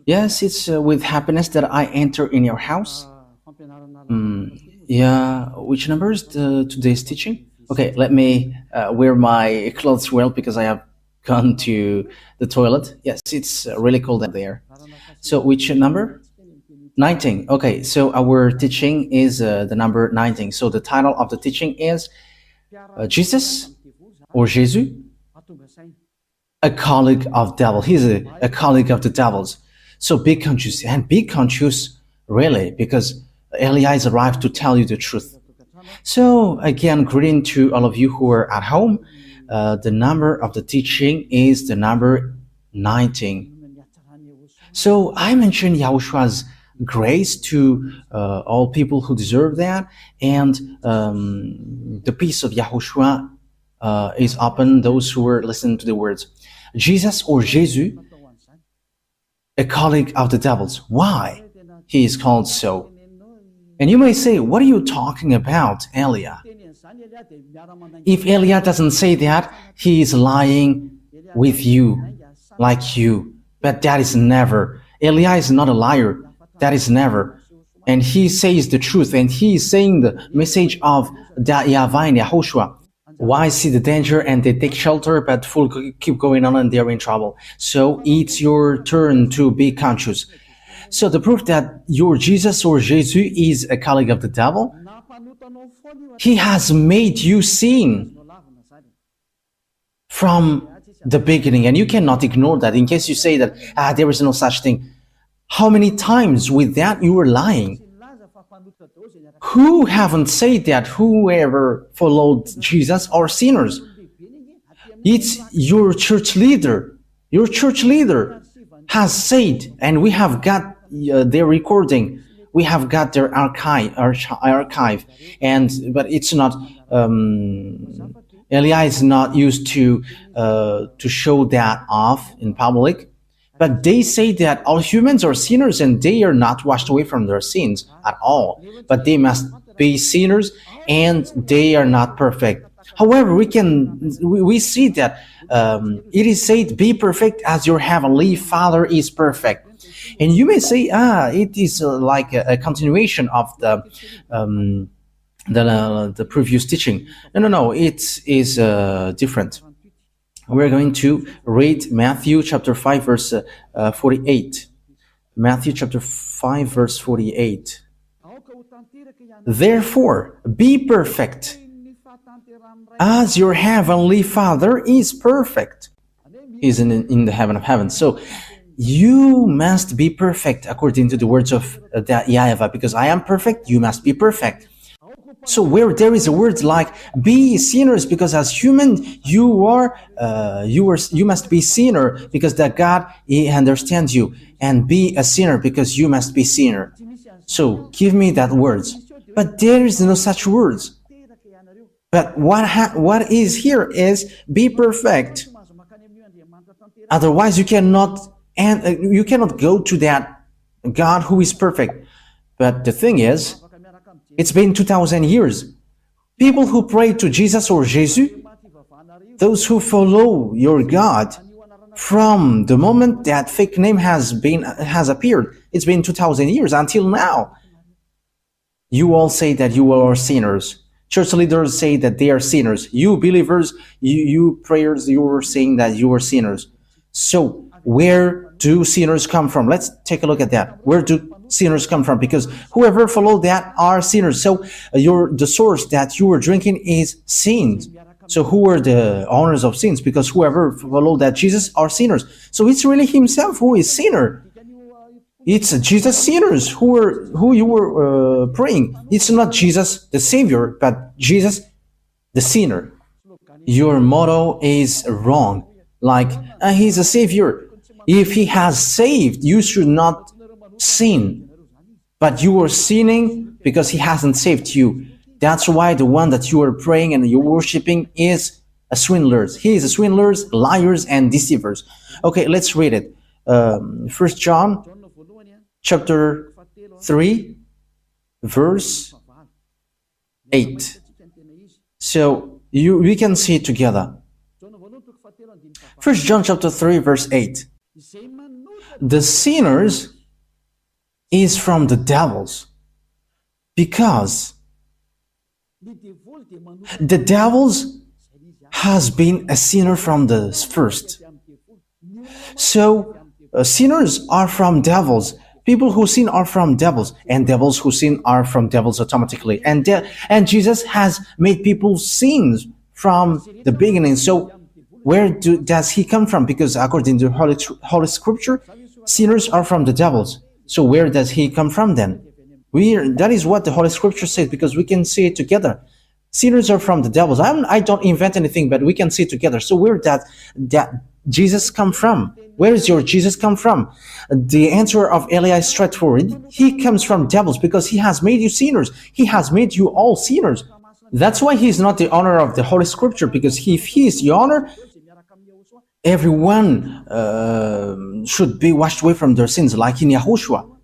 Yes, it's with happiness that I enter in your house. Yeah, which number is today's teaching? Okay, let me wear my clothes well because I have gone to the toilet. Yes, it's really cold out there. So, which number? 19. Okay, so our teaching is the number 19. So, the title of the teaching is Jesus or Jesus, a colleague of devil. He's a colleague of the devils. So be conscious and be conscious really because Elias arrived to tell you the truth. So again, greeting to all of you who are at home. The number of the teaching is the number 19. So I mentioned Yahoshua's grace to all people who deserve that, and the peace of Yahushua is upon those who are listening to the words. Jesus or Jesus, a colleague of the devils. Why he is called so? And you may say, what are you talking about, Elia? If Elia doesn't say that, he is lying with you, like you. But that is never. Elia is not a liar. That is never. And he says the truth, and he is saying the message of YAHVAH and YAHOSHUAH. Why see the danger and they take shelter, but full keep going on and they're in trouble. So it's your turn to be conscious. So the proof that your Jesus or Jesus is a colleague of the devil, he has made you sin from the beginning, and you cannot ignore that. In case you say that there is no such thing, how many times with that you were lying? Who haven't said that whoever followed Jesus are sinners? It's your church leader. Your church leader has said, and we have got their recording. We have got their archive, and but it's not. Elia is not used to show that off in public. But they say that all humans are sinners and they are not washed away from their sins at all. But they must be sinners and they are not perfect. However, we see that it is said, be perfect as your heavenly Father is perfect. And you may say, it is like a continuation of the previous teaching. No, it is different. We're going to read Matthew chapter 5 verse 48. Matthew chapter 5 verse 48. Therefore, be perfect as your heavenly Father is perfect. He's in the heaven of heavens. So you must be perfect according to the words of YAHVAH, because I am perfect, you must be perfect. So where there is a word like be sinners, because as human you must be sinner because that God he understands you, and be a sinner because you must be sinner. So give me that words, but there is no such words. But what is here is be perfect. Otherwise you cannot go to that God who is perfect. But the thing is, it's been 2,000 years. People who pray to Jesus or Jesus, those who follow your God, from the moment that fake name has appeared, it's been 2,000 years until now. You all say that you are sinners. Church leaders say that they are sinners. You believers, you prayers, you are saying that you are sinners. So where do sinners come from? Let's take a look at that. Where do sinners come from? Because whoever followed that are sinners. So the source that you were drinking is sins. So who are the owners of sins? Because whoever followed that Jesus are sinners. So it's really himself who is sinner. It's Jesus sinners who you were praying. It's not Jesus the Savior, but Jesus the sinner. Your motto is wrong. Like he's a Savior. If he has saved, you should not sin, but you are sinning because he hasn't saved you. That's why the one that you are praying and you're worshiping is a swindler. He is a swindlers, liars, and deceivers. Okay, let's read it. 1 John chapter 3 verse 8. So we can see it together. 1 John chapter 3 verse 8. The sinners is from the devils, because the devils has been a sinner from the first. So sinners are from devils. People who sin are from devils, and devils who sin are from devils automatically. And Jesus has made people sin from the beginning. So where does he come from? Because according to Holy Scripture, sinners are from the devils. So where does he come from then? That is what the Holy Scripture says, because we can see it together. Sinners are from the devils. I don't invent anything, but we can see it together. So where that Jesus come from? Where is your Jesus come from? The answer of Eli is straightforward. He comes from devils, because he has made you sinners. He has made you all sinners. That's why he's not the owner of the Holy Scripture, because if he is the owner, everyone should be washed away from their sins, like in Yahushua.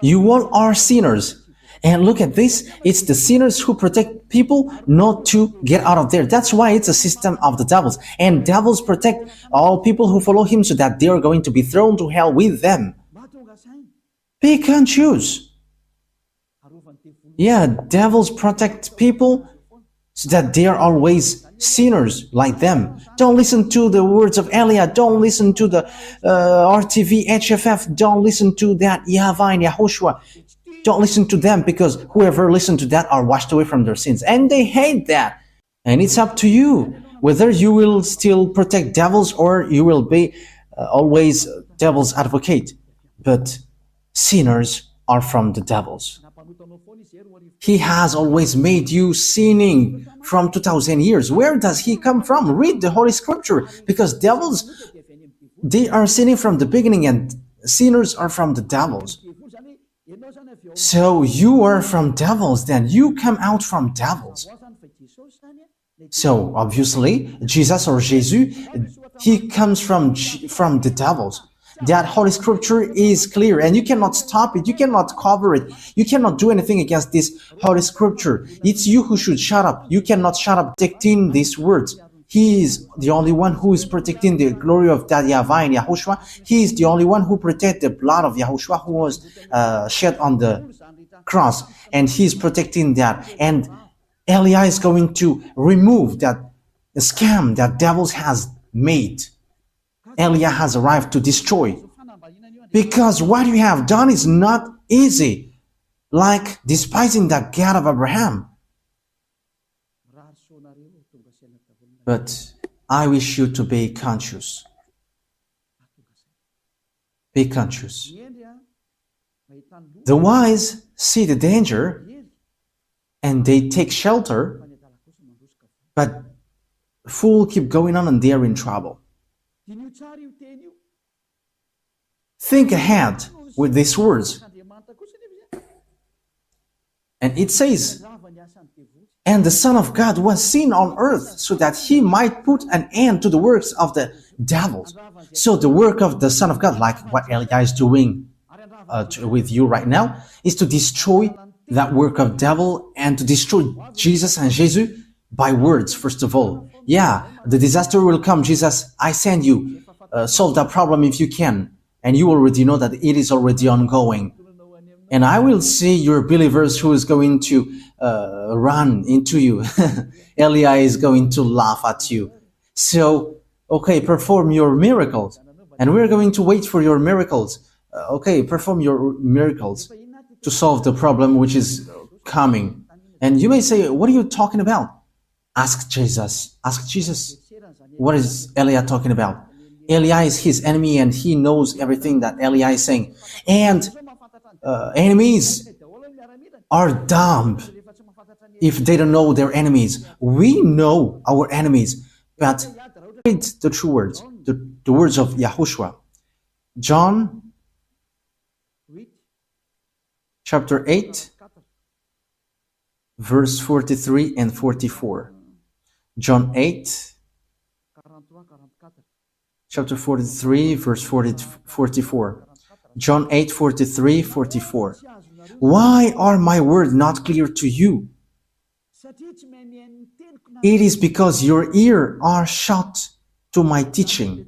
You all are sinners. And look at this, it's the sinners who protect people not to get out of there. That's why it's a system of the devils. And devils protect all people who follow him, so that they are going to be thrown to hell with them. Pick and choose. Yeah, devils protect people so that they are always sinners like them. Don't listen to the words of Elia. Don't listen to the RTV, HFF. Don't listen to that YAHVAH and YAHOSHUAH. Don't listen to them, because whoever listens to that are washed away from their sins. And they hate that. And it's up to you whether you will still protect devils or you will be always devil's advocate. But sinners are from the devils. He has always made you sinning from 2,000 years. Where does he come from? Read the Holy Scripture, because devils, they are sinning from the beginning, and sinners are from the devils. So you are from devils, then you come out from devils. So obviously, Jesus or Jesus, he comes from the devils. That Holy Scripture is clear, and you cannot stop it, you cannot cover it, you cannot do anything against this Holy Scripture. It's you who should shut up. You cannot shut up protecting these words. He is the only one who is protecting the glory of that YAHVAH and YAHOSHUAH. He is the only one who protects the blood of YAHOSHUAH, who was shed on the cross, and he is protecting that. And Eli is going to remove that scam that devils has made. Eli has arrived to destroy, because what you have done is not easy, like despising the God of Abraham. But I wish you to be conscious. Be conscious. The wise see the danger and they take shelter, but fool keep going on and they are in trouble. Think ahead with these words. And it says, and the Son of God was seen on earth, so that he might put an end to the works of the devils. So the work of the Son of God, like what Eli is doing with you right now, is to destroy that work of devil and to destroy Jesus and Jesus by words, first of all. Yeah, the disaster will come. Jesus, I send you. Solve that problem if you can. And you already know that it is already ongoing. And I will see your believers who is going to run into you. Eli is going to laugh at you. So, okay, perform your miracles. And we're going to wait for your miracles. Okay, perform your miracles to solve the problem which is coming. And you may say, what are you talking about? Ask Jesus. Ask Jesus. What is Eli talking about? Eli is his enemy, and he knows everything that Eli is saying. And enemies are dumb if they don't know their enemies. We know our enemies, but read the true words, the words of Yahushua. John chapter 8, verse 43 and 44. John 8, chapter 43, verse 44. John 8, 43, 44. Why are my words not clear to you? It is because your ears are shut to my teaching.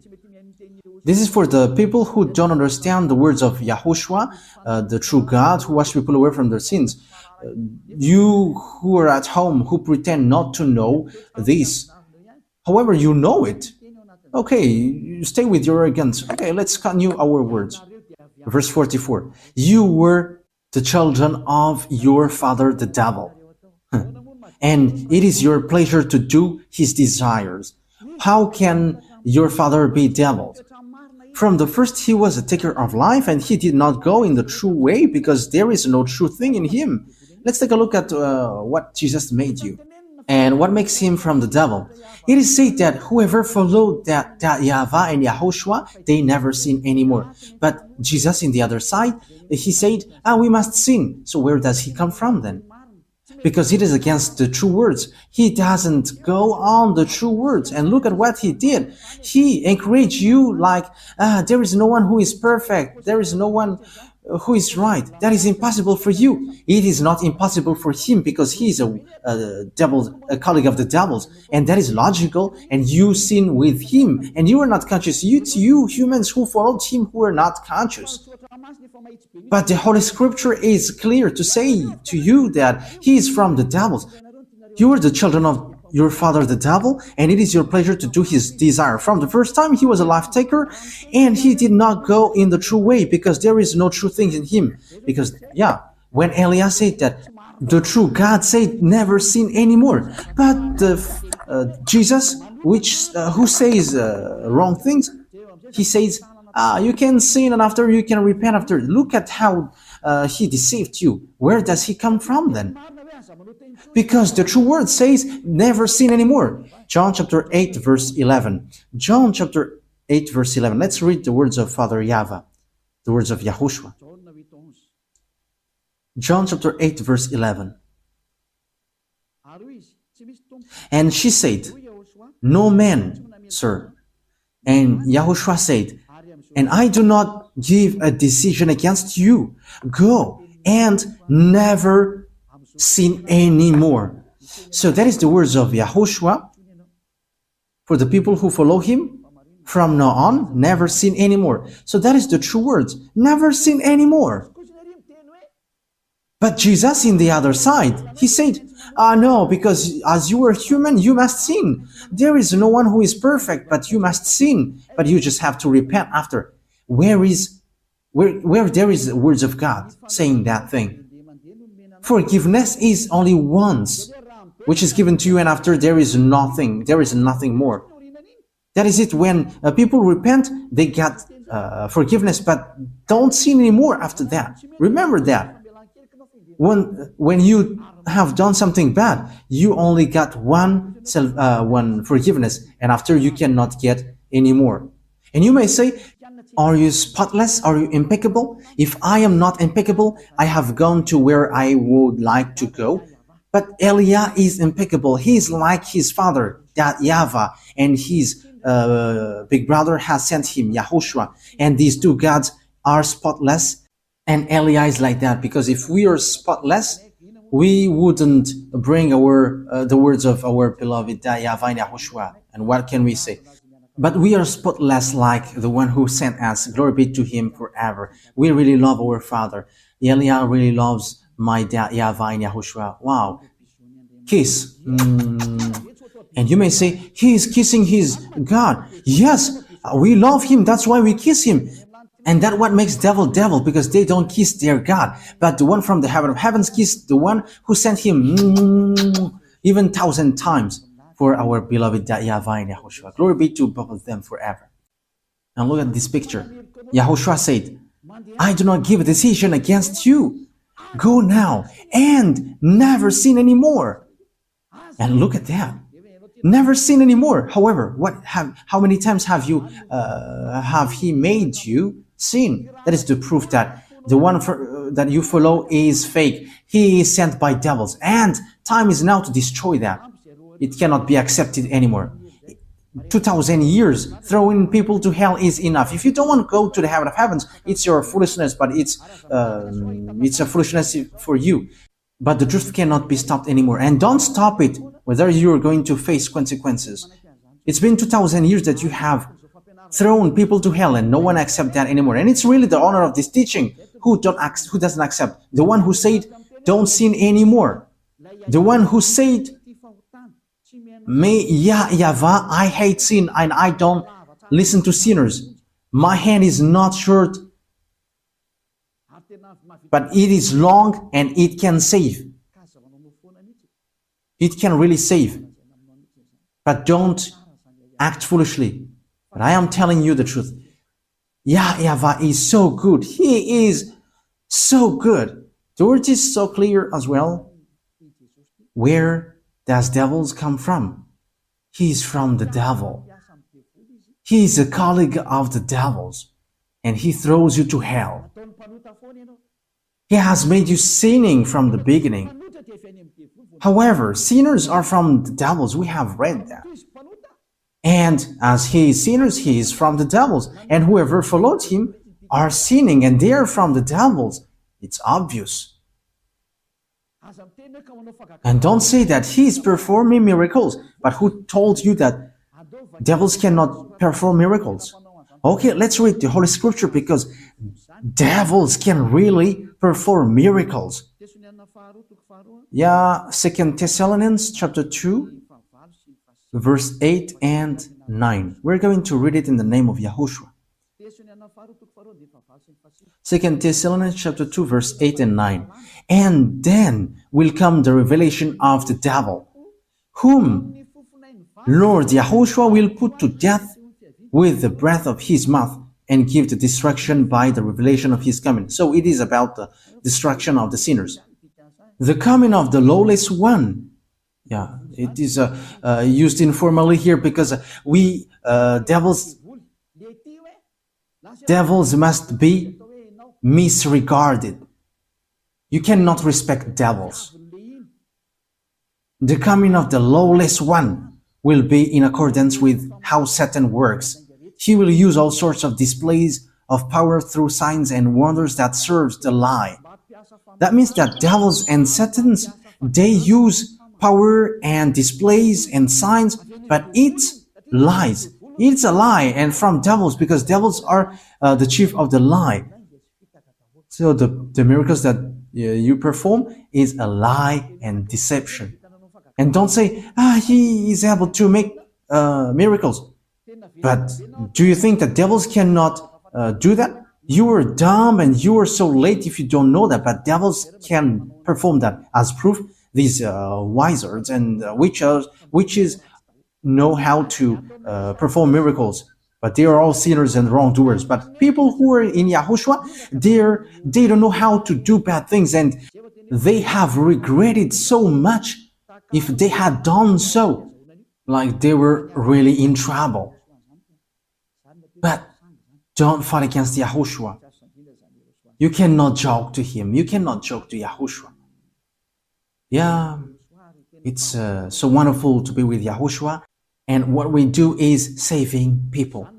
This is for the people who don't understand the words of Yahushua, the true God who washed people away from their sins. You who are at home, who pretend not to know this, however, you know it. Okay, you stay with your arrogance. Okay, let's continue our words. Verse 44. You were the children of your father the devil, and it is your pleasure to do his desires. How can your father be devil? From the first he was a taker of life, and he did not go in the true way because there is no true thing in him. Let's take a look at what Jesus made you and what makes him from the devil. It is said that whoever followed that YAHVAH and YAHOSHUAH, they never sin anymore. But Jesus, in the other side, he said, we must sin. So where does he come from then? Because it is against the true words. He doesn't go on the true words. And look at what he did. He encouraged you like, there is no one who is perfect. There is no one who is right. That is impossible for you. It is not impossible for him because he is a colleague of the devil's, and that is logical. And you sin with him, and you are not conscious. It's you humans who followed him who are not conscious. But the Holy Scripture is clear to say to you that he is from the devil's. You are the children of your father the devil, and it is your pleasure to do his desire. From the first time he was a life taker, and he did not go in the true way because there is no true thing in him. Because when Elias said that the true God said never sin anymore, but Jesus, who says wrong things, he says you can sin and after you can repent after. Look at how he deceived you. Where does he come from then? Because the true word says never sin anymore. John chapter 8 verse 11. John chapter 8 verse 11. Let's read the words of Father YAHVAH, the words of YAHOSHUAH. John chapter 8 verse 11. And she said, no man, sir. And YAHOSHUAH said, and I do not give a decision against you. Go and never sin anymore. So that is the words of YAHOSHUAH for the people who follow him. From now on, never sin anymore. So that is the true words. Never sin anymore. But Jesus, in the other side, he said, no, because as you are human, you must sin. There is no one who is perfect, but you must sin. But you just have to repent after. Where there is the words of God saying that thing? Forgiveness is only once, which is given to you, and after there is nothing more. That is it. When people repent, they get forgiveness, but don't sin anymore after that. Remember that. When you have done something bad, you only got one forgiveness, and after you cannot get any more. And you may say, are you spotless? Are you impeccable? If I am not impeccable, I have gone to where I would like to go. But Elia is impeccable. He is like his father, that YAHVAH, and his big brother has sent him, YAHOSHUAH. And these two gods are spotless. And Elia is like that, because if we are spotless, we wouldn't bring the words of our beloved YAHVAH and YAHOSHUAH. And what can we say? But we are spotless like the one who sent us. Glory be to him forever. We really love our Father. Elia really loves my dad, YAHVAH and YAHOSHUAH. Wow. Kiss. And you may say, he is kissing his God. Yes, we love him. That's why we kiss him. And that's what makes devil, because they don't kiss their God. But the one from the heaven of heavens kissed the one who sent him even 1,000 times. For our beloved YAHVAH and YAHOSHUAH. Glory be to both of them forever. Now look at this picture. YAHOSHUAH said, I do not give a decision against you. Go now and never sin anymore. And look at that. Never sin anymore. However, how many times have he made you sin? That is the proof that the one that you follow is fake. He is sent by devils. And time is now to destroy that. It cannot be accepted anymore. 2,000 years throwing people to hell is enough. If you don't want to go to the heaven of heavens, it's your foolishness, but it's a foolishness for you. But the truth cannot be stopped anymore. And don't stop it, whether you're going to face consequences. It's been 2,000 years that you have thrown people to hell, and no one accepts that anymore. And it's really the honor of this teaching. Who doesn't accept? The one who said, don't sin anymore. The one who said, YAHVAH, I hate sin and I don't listen to sinners. My hand is not short, but it is long and it can save. It can really save. But don't act foolishly. But I am telling you the truth. YAHVAH is so good. He is so good. The word is so clear as well. Where does devils come from? He is from the devil. He is a colleague of the devils, and he throws you to hell. He has made you sinning from the beginning. However, sinners are from the devils. We have read that. And as he is sinners, he is from the devils. And whoever followed him are sinning, and they are from the devils. It's obvious. And don't say that he is performing miracles. But who told you that devils cannot perform miracles? Okay, let's read the Holy Scripture, because devils can really perform miracles. Yeah, 2 Thessalonians chapter 2, verse 8 and 9. We're going to read it in the name of Yahushua. 2 Thessalonians chapter 2, verse 8 and 9. And then will come the revelation of the devil, whom Lord Yahushua will put to death with the breath of his mouth, and give the destruction by the revelation of his coming. So it is about the destruction of the sinners. The coming of the lawless one. Yeah, it is used informally here, because devils must be misregarded. You cannot respect devils. The coming of the lawless one will be in accordance with how Satan works. He will use all sorts of displays of power through signs and wonders that serves the lie. That means that devils and Satans, they use power and displays and signs, but it's lies. It's a lie, and from devils, because devils are the chief of the lie. So the miracles that you perform is a lie and deception. And don't say, he is able to make miracles. But do you think that devils cannot do that? You are dumb and you are so late if you don't know that, but devils can perform that. As proof, these wizards and witches know how to perform miracles, but they are all sinners and wrongdoers. But people who are in Yahushua, they don't know how to do bad things, and they have regretted so much if they had done so, like they were really in trouble. But don't fight against Yahushua. You cannot joke to him. You cannot joke to Yahushua. Yeah, it's so wonderful to be with Yahushua. And what we do is saving people.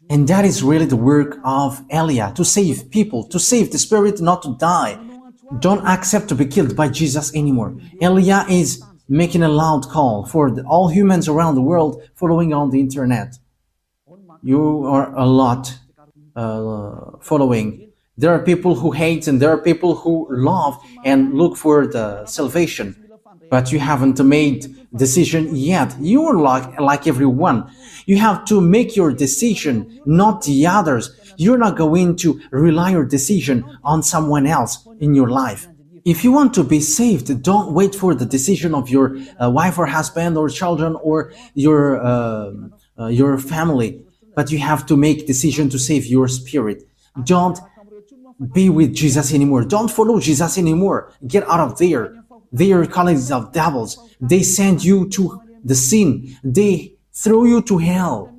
And that is really the work of Elia, to save people, to save the spirit not to die. Don't accept to be killed by Jesus anymore. Elia is making a loud call for all humans around the world following on the internet. You are a lot following. There are people who hate and there are people who love and look for the salvation. But you haven't made decision yet. You are like everyone. You have to make your decision, not the others. You're not going to rely your decision on someone else in your life. If you want to be saved, don't wait for the decision of your wife or husband or children or your family. But you have to make decision to save your spirit. Don't be with Jesus anymore. Don't follow Jesus anymore. Get out of there. They are colleagues of devils. They send you to the sin. They throw you to hell.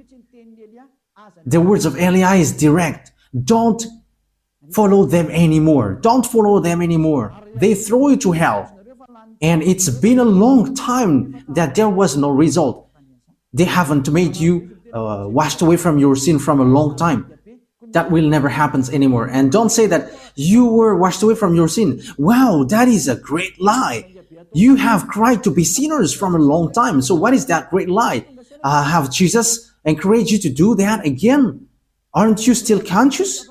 The words of Elia is direct. Don't follow them anymore. Don't follow them anymore. They throw you to hell. And it's been a long time that there was no result. They haven't made you washed away from your sin from a long time. That will never happen anymore. And don't say that you were washed away from your sin. Wow, that is a great lie. You have cried to be sinners from a long time. So what is that great lie? Have Jesus encourage you to do that again? Aren't you still conscious?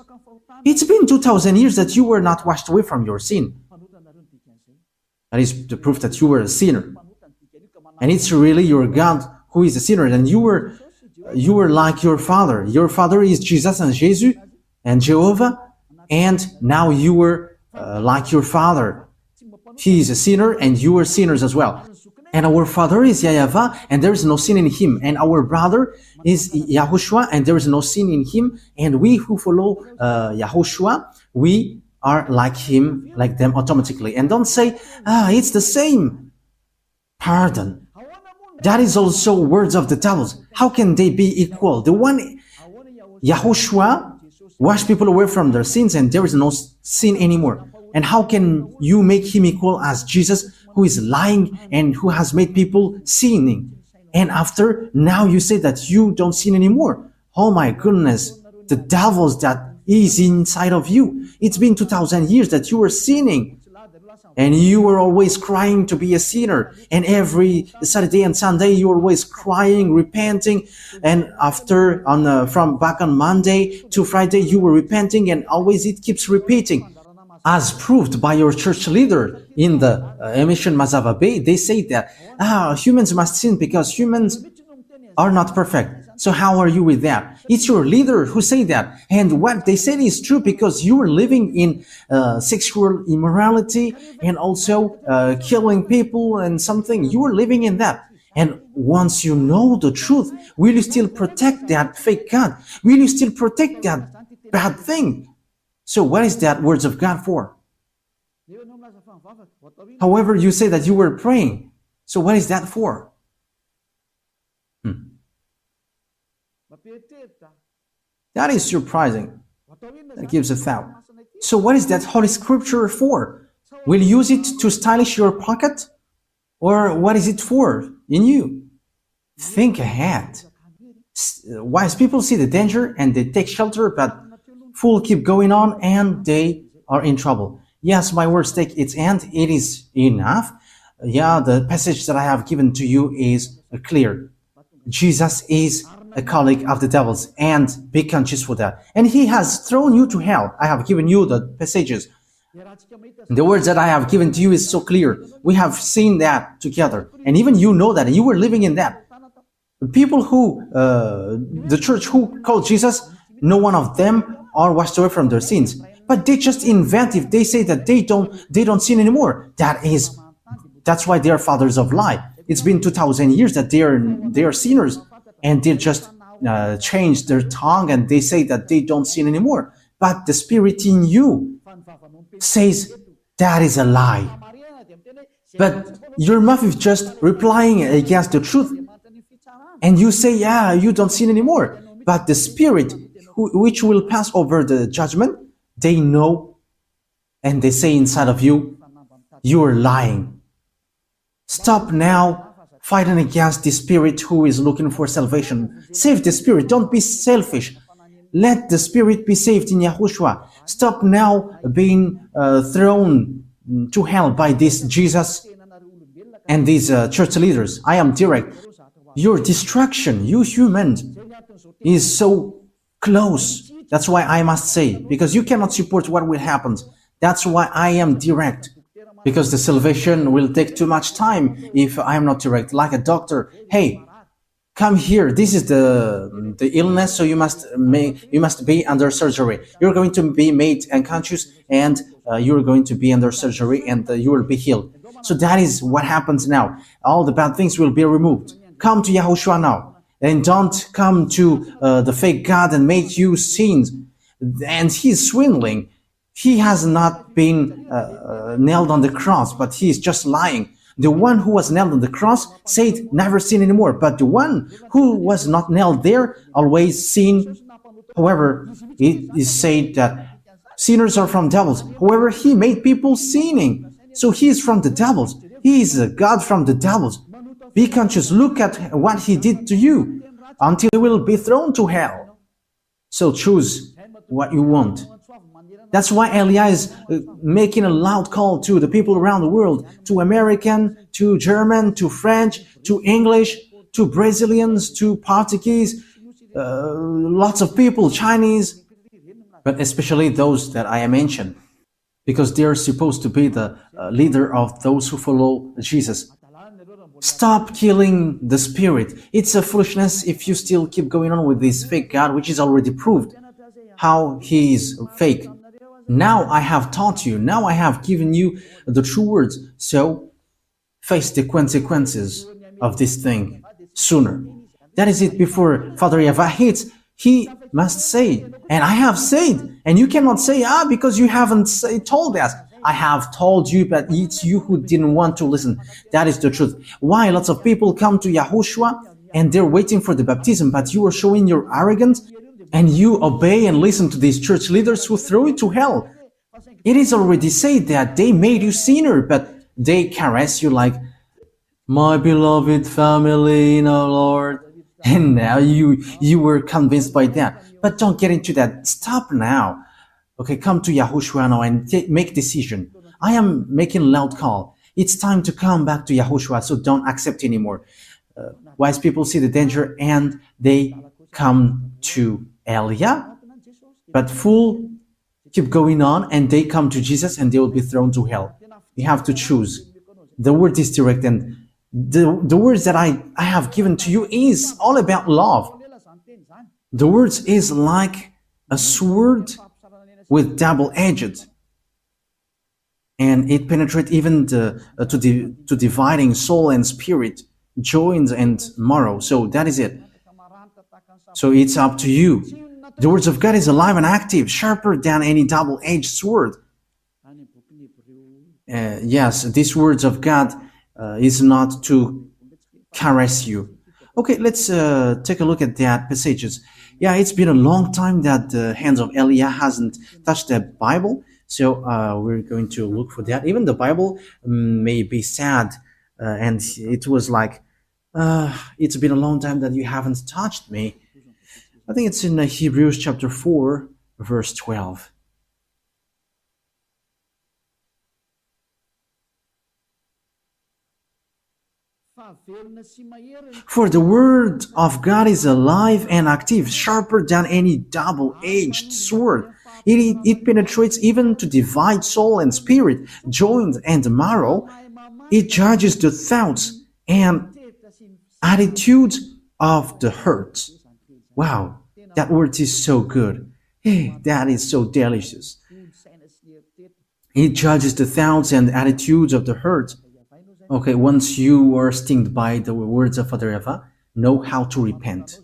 It's been 2,000 years that you were not washed away from your sin. That is the proof that you were a sinner. And it's really your God who is a sinner. And you were like your father. Your father is Jesus and Jesus and Jehovah. And now you were like your father. He is a sinner and you are sinners as well. And our father is YAHVAH and there is no sin in him. And our brother is YAHOSHUAH and there is no sin in him. And we who follow YAHOSHUAH, we are like him, like them automatically. And don't say, it's the same. Pardon. That is also words of the devils. How can they be equal? The one, YAHOSHUAH, wash people away from their sins and there is no sin anymore. And how can you make him equal as Jesus, who is lying and who has made people sinning? And after, now you say that you don't sin anymore. Oh my goodness, the devils that is inside of you. It's been 2,000 years that you were sinning. And you were always crying to be a sinner. And every Saturday and Sunday, you were always crying, repenting. And after, from back on Monday to Friday, you were repenting. And always it keeps repeating. As proved by your church leader in the emission Mazava Bay, they say that humans must sin because humans are not perfect. So how are you with that? It's your leader who say that. And what they said is true because you are living in sexual immorality and also killing people and something. You are living in that. And once you know the truth, will you still protect that fake God? Will you still protect that bad thing? So what is that words of God for? However, you say that you were praying. So what is that for? That is surprising. That gives a thought. So what is that Holy Scripture for? Will you use it to stylish your pocket? Or what is it for in you? Think ahead. Wise people see the danger and they take shelter, but fools keep going on and they are in trouble. Yes, my words take its end. It is enough. Yeah, the passage that I have given to you is clear. Jesus is a colleague of the devils, and be conscious for that. And he has thrown you to hell. I have given you the passages. The words that I have given to you is so clear. We have seen that together. And even you know that, and you were living in that. The people who, the church who called Jesus, no one of them are washed away from their sins. But they just invent if they say that they don't sin anymore. That's why they are fathers of lie. It's been 2,000 years that they are sinners, and they just change their tongue and they say that they don't sin anymore. But the spirit in you says that is a lie. But your mouth is just replying against the truth, and you say, yeah, you don't sin anymore. But the spirit which will pass over the judgment, they know, and they say inside of you, you are lying. Stop now fighting against the spirit who is looking for salvation. Save the spirit. Don't be selfish. Let the spirit be saved in YAHOSHUAH. Stop now being thrown to hell by this Jesus and these church leaders. I am direct. Your destruction, you humans, is so close. That's why I must say, because you cannot support what will happen. That's why I am direct. Because the salvation will take too much time if I am not direct. Like a doctor, hey, come here. This is the illness, so you must be under surgery. You're going to be made unconscious, and you're going to be under surgery, and you will be healed. So that is what happens now. All the bad things will be removed. Come to YAHOSHUAH now, and don't come to the fake God and make you sins. And he's swindling. He has not been nailed on the cross, but he is just lying. The one who was nailed on the cross said, never sin anymore. But the one who was not nailed there always sin. However, it is said that sinners are from devils. However, he made people sinning. So he is from the devils. He is a God from the devils. Be conscious. Look at what he did to you until you will be thrown to hell. So choose what you want. That's why Elia is making a loud call to the people around the world, to American, to German, to French, to English, to Brazilians, to Portuguese, lots of people, Chinese, but especially those that I mentioned, because they are supposed to be the leader of those who follow Jesus. Stop killing the spirit. It's a foolishness if you still keep going on with this fake God, which is already proved how he is fake. Now I have taught you, now I have given you the true words, so face the consequences of this thing sooner. That is it. Before Father YAHVAH hits, he must say, and I have said, and you cannot say, because you haven't told us. I have told you, but it's you who didn't want to listen. That is the truth. Why lots of people come to YAHOSHUAH and they're waiting for the baptism, but you are showing your arrogance and you obey and listen to these church leaders who throw you to hell. It is already said that they made you sinner, but they caress you like, my beloved family in our Lord. And now you were convinced by that. But don't get into that. Stop now. Okay, come to YAHOSHUAH now and make decision. I am making loud call. It's time to come back to YAHOSHUAH, so don't accept anymore. Wise people see the danger and they come to Elia, but fool keep going on and they come to Jesus and they will be thrown to hell. You have to choose. The word is direct, and the words that I have given to you is all about love. The words is like a sword with double-edged, and it penetrates even to dividing soul and spirit, joints and marrow. So that is it. So it's up to you. The words of God is alive and active, sharper than any double-edged sword. Yes, these words of God is not to caress you. Okay, let's take a look at that passages. Yeah, it's been a long time that the hands of Elia hasn't touched the Bible, so we're going to look for that. Even the Bible may be sad, and it was like, it's been a long time that you haven't touched me. I think it's in Hebrews chapter 4, verse 12. For the word of God is alive and active, sharper than any double-edged sword. It penetrates even to divide soul and spirit, joints and marrow. It judges the thoughts and attitudes of the heart. Wow, that word is so good. Hey, that is so delicious. It judges the thoughts and attitudes of the heart. Okay, once you are stung by the words of Father YAHVAH, know how to repent.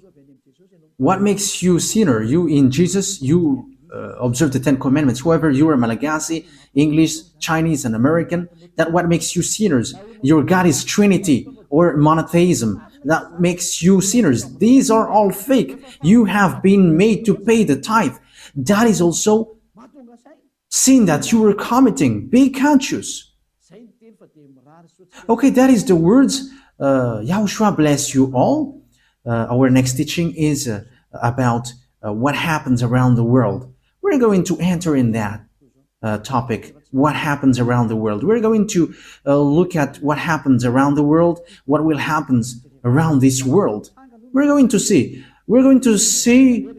What makes you sinner? You in Jesus, you observe the 10 commandments. Whoever you are, Malagasy, English, Chinese, and American, that what makes you sinners. Your God is Trinity or monotheism. That makes you sinners. These are all fake. You have been made to pay the tithe. That is also sin that you were committing. Be conscious. Okay, that is the words. YAHOSHUAH bless you all. Our next teaching is about what happens around the world. We're going to enter in that topic, what happens around the world. We're going to look at what happens around the world, what will happen around this world. We're going to see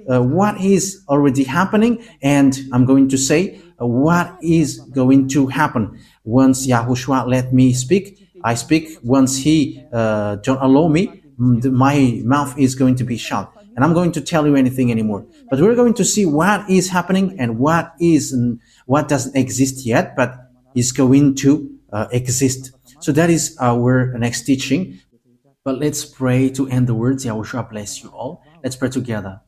what is already happening, and I'm going to say what is going to happen. Once YAHOSHUAH let me speak, I speak. Once he don't allow me, my mouth is going to be shut, and I'm going to tell you anything anymore. But we're going to see what is happening and what doesn't exist yet, but is going to exist. So that is our next teaching. But let's pray to end the words. YAHOSHUAH bless you all. Let's pray together.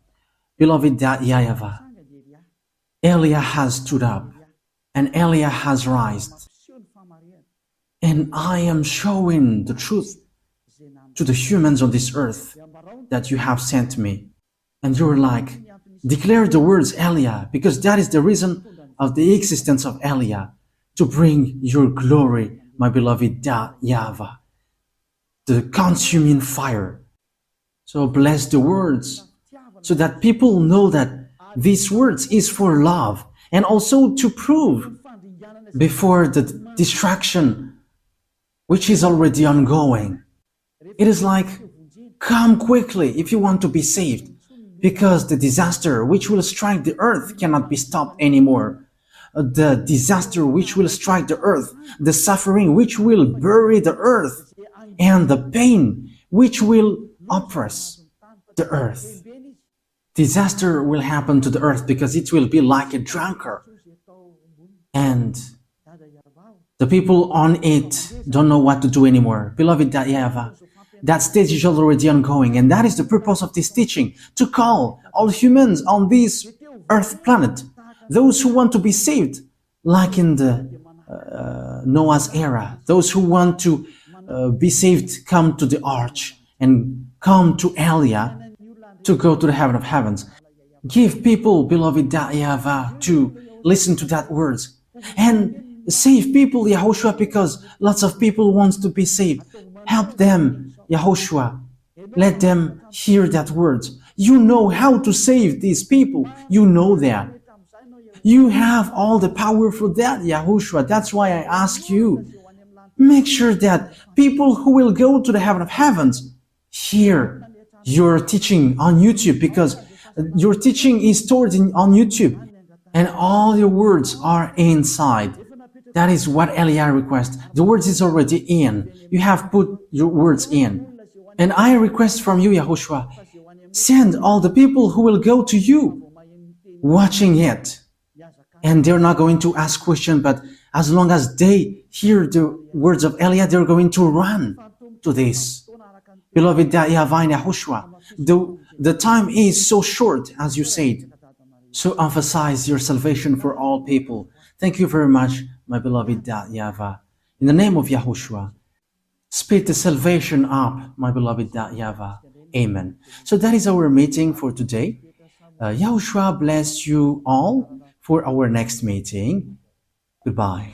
Beloved YAHVAH, Elia has stood up, and Elia has risen. And I am showing the truth to the humans on this earth that you have sent me. And you're like, declare the words Elia, because that is the reason of the existence of Elia, to bring your glory, my beloved YAHVAH, the consuming fire. So bless the words, so that people know that these words is for love, and also to prove before the distraction which is already ongoing. It is like, come quickly if you want to be saved. because the disaster which will strike the earth cannot be stopped anymore. The disaster which will strike the earth, the suffering which will bury the earth, and the pain which will oppress the earth. Disaster will happen to the earth because it will be like a drunkard. And the people on it don't know what to do anymore. Beloved YAHVAH, that stage is already ongoing, and that is the purpose of this teaching, to call all humans on this earth planet, those who want to be saved, like in the Noah's era, those who want to be saved come to the arch and come to Elia to go to the heaven of heavens. Give people, beloved YAHVAH, to listen to that words and save people, YAHOSHUAH, because lots of people want to be saved. Help them, YAHOSHUAH. Let them hear that words. You know how to save these people. You know that. You have all the power for that, YAHOSHUAH. That's why I ask you, make sure that people who will go to the heaven of heavens hear your teaching on YouTube, because your teaching is stored on YouTube and all your words are inside. That is what Elia requests. The words is already in. You have put your words in. And I request from you, YAHOSHUAH, send all the people who will go to you watching it. And they're not going to ask questions, but as long as they hear the words of Elia, they're going to run to this. Beloved YAHVAH and YAHOSHUAH, the time is so short, as you said. So emphasize your salvation for all people. Thank you very much, my beloved YAHVAH. In the name of YAHOSHUAH, speed the salvation up, my beloved YAHVAH. Amen. So that is our meeting for today. YAHOSHUAH bless you all for our next meeting. Goodbye.